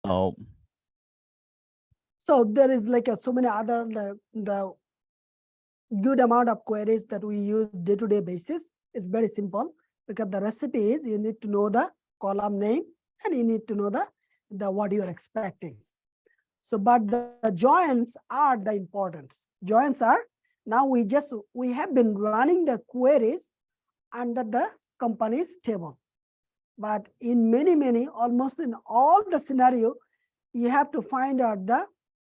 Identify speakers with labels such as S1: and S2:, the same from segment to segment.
S1: Oh,
S2: So there is like so many other the good amount of queries that we use day-to-day basis. Is very simple because the recipe is you need to know the column name and you need to know the what you're expecting. So, but the joins are the importance. Joins are now we have been running the queries under the company's table. But in many, almost in all the scenario, you have to find out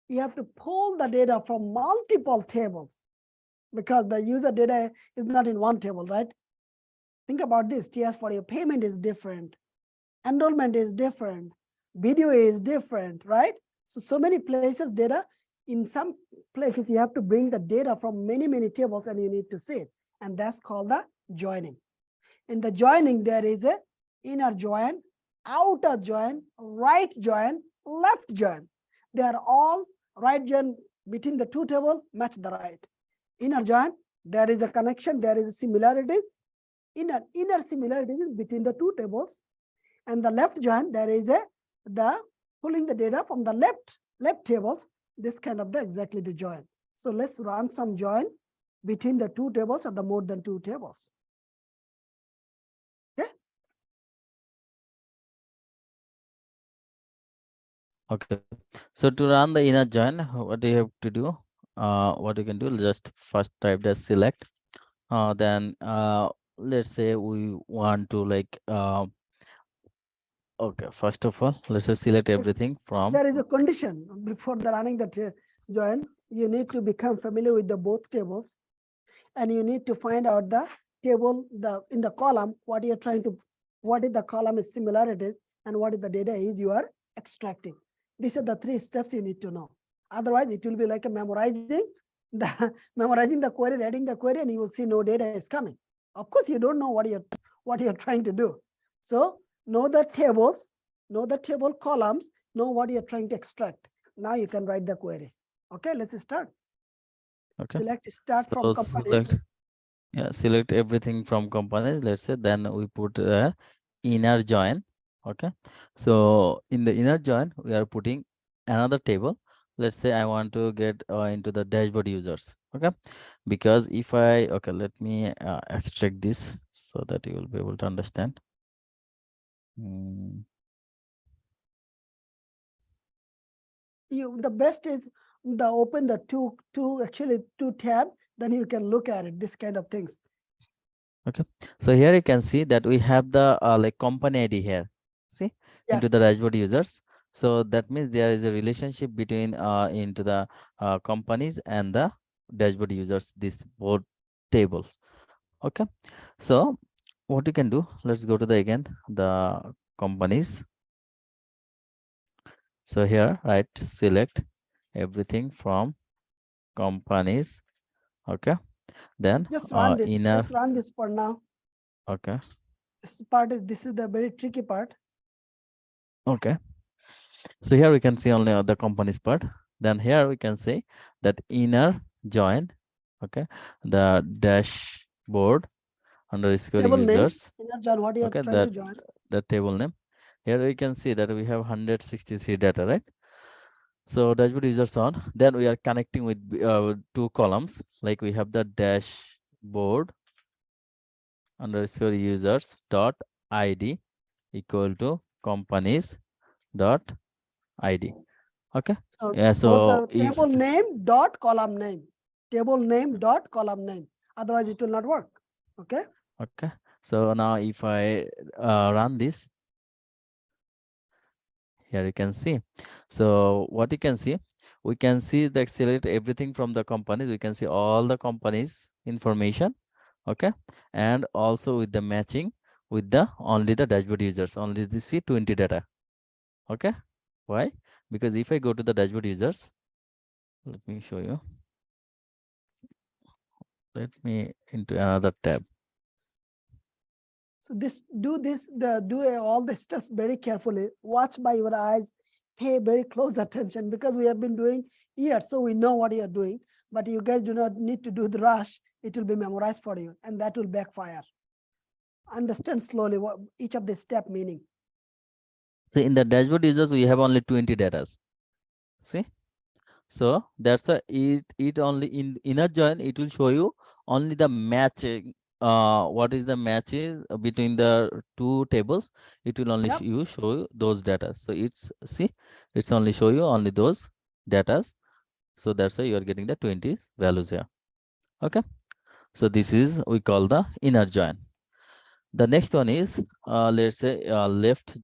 S2: you have to pull the data from multiple tables because the user data is not in one table, right? Think about this, TS for your payment is different, enrollment is different, video is different, right? So many places data, in some places you have to bring the data from many tables and you need to see it. And that's called the joining. In the joining, there is a inner join, outer join, right join, left join. They are all right join between the two tables, match the right. Inner join, there is a connection, there is a similarity. Inner similarity between the two tables. And the left join, there is the pulling the data from the left tables, this kind of exactly the join. So let's run some join between the two tables or the more than two tables. Okay.
S1: okay. So to run the inner join, what do you have to do? What you can do, just first type the select. Then let's say we want to like okay, first of all, let's just select everything from
S2: There is a condition before the running the join. You need to become familiar with the both tables, and you need to find out the table in the column what you're trying to, what is the column is similarities and what is the data is you are extracting. These are the three steps you need to know. Otherwise, it will be like a memorizing memorizing the query, writing the query, and you will see no data is coming. Of course, you don't know what you're trying to do. So know the tables, know the table columns, know what you're trying to extract. Now you can write the query. Okay, let's start.
S1: okay.
S2: Select start from
S1: So
S2: companies.
S1: select everything from companies. Let's say then we put inner join. Okay. So in the inner join, we are putting another table. Let's say I want to get into the dashboard users. Okay. Because if I okay, let me extract this so that you will be able to understand. Mm,
S2: The best is the open the two tab, then you can look at it, this kind of things.
S1: okay. So here you can see that we have the like company ID here. See into
S2: Yes.
S1: the dashboard users. So that means there is a relationship between into the companies and the dashboard users, these both tables. Okay. So what you can do, let's go to the again the companies. So here, right, select everything from companies. Okay. Then
S2: Just run this.
S1: inner.
S2: Just run this for now.
S1: Okay.
S2: This is the very tricky part.
S1: Okay. So here we can see only the companies part. Then here we can say that inner join. Okay. The dashboard underscore
S2: Table name,
S1: users.
S2: inner join, what you are
S1: Okay.
S2: trying to
S1: That
S2: join.
S1: the table name. Here we can see that we have 163 data, right? So dashboard users on. Then we are connecting with two columns. Like we have the dashboard underscore users dot id equal to companies dot id. Okay.
S2: So
S1: Yeah.
S2: both
S1: So
S2: the
S1: if
S2: table name dot column name. Table name dot column name. Otherwise, it will not work. Okay.
S1: okay. So now if I run this, here you can see. So what you can see, we can see the select everything from the companies. We can see all the companies information. Okay. And also with the matching with the only the dashboard users, only the C20 data. Okay. Why? Because if I go to the dashboard users, let me show you. Let me into another tab.
S2: So do all the steps very carefully. Watch by your eyes. Pay very close attention because we have been doing years, so we know what you are doing. But you guys do not need to do the rush. It will be memorized for you, and that will backfire. Understand slowly what each of the step meaning.
S1: So in the dashboard users, we have only 20 data. See, so that's a it only in inner join. It will show you only the matching. What is the matches between the two tables? It will only
S2: Yep.
S1: show you those data. So it's see, it's only show you only those data. So that's why you are getting the 20 values here. Okay. So this is we call the inner join. The next one is let's say left